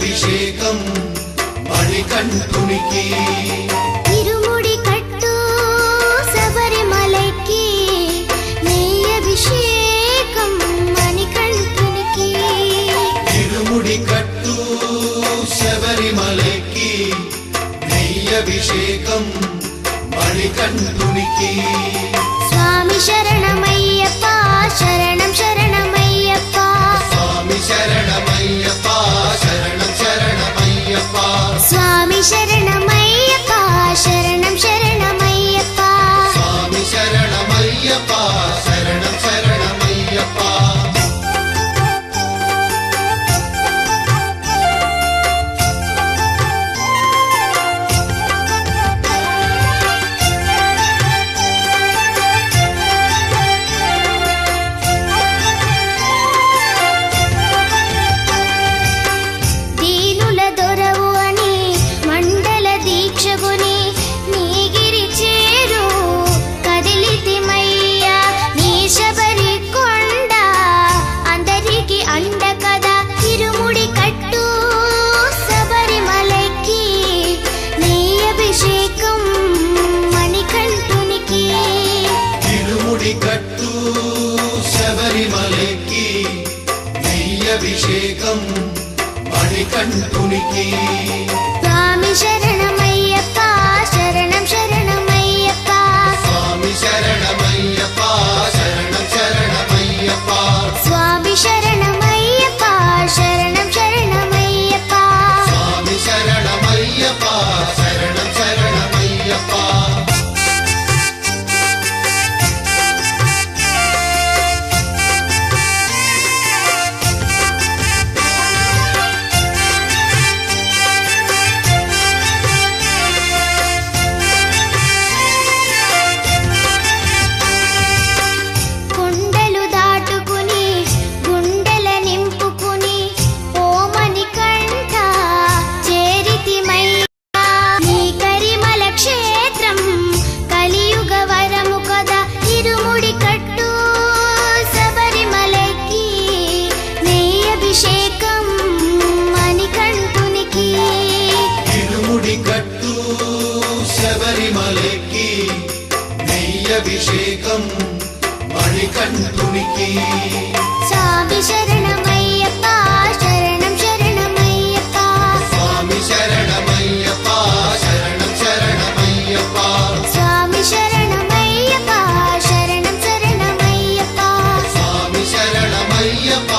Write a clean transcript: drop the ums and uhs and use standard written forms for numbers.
అభిషేకం మణికంఠునికి ఇరుముడి కట్టు శబరిమలకి నెయ్యి అభిషేకం మణికంఠునికి ఇరుముడి కట్టు శబరిమలకి నెయ్యి అభిషేకం మణికంఠునికి స్వామి శరణమయ్యప్ప శరణం శరణమయ్యప్ప స్వామి శరణమయ్యప్ప శరణం శరణమయ్యప్ప స్వామి శరణమయ్యప్ప శరణం శరణమయ్యప్ప స్వామి శరణమయ్యప్ప శరణం శరణమయ్యప్ప దీనుల దొరవు అని మండల దీక్షగుని నీగిరి చేరు కదిలితిమయ్యా నీ శబరి కొండ అందరికి అండ కదా ఇరుముడి కట్టు శబరిమలకి నెయ్యి అభిషేకం మణికంఠునికి ఇరుముడి కట్టు శబరిమలకి నెయ్యి అభిషేకం మణికంఠునికి స్వామి శరణమయ్యప్ప శరణం శరణమయ్యప్ప స్వామి శరణమయ్యప్ప శరణం శరణమయ్యప్ప స్వామి శరణమయ్యప్ప శరణం శరణమయ్యప్ప స్వామి శరణమయ్యప్ప శరణం శరణమయ్యప్ప కొండలు దాటుకుని గుండెల నింపుకుని ఓమని కంఠ చేరితిమయ్యా నీ కరిమల క్షేత్రం కలియుగ వరము కదా ఇరుముడి కట్టు శబరిమలకి నెయ్యి అభిషేకం మణికంఠునికి ఇరుముడి కట్టు శబరిమలకి నెయ్యి అభిషేకం మణికంఠునికి స్వామి శరణమయ్యప్ప శరణం శరణమయ్యప్ప స్వామి శరణమయ్యప్ప శరణం శరణమయ్యప్ప స్వామి శరణమయ్యప్ప శరణం శరణమయ్యప్ప స్వామి శరణమయ్యప్ప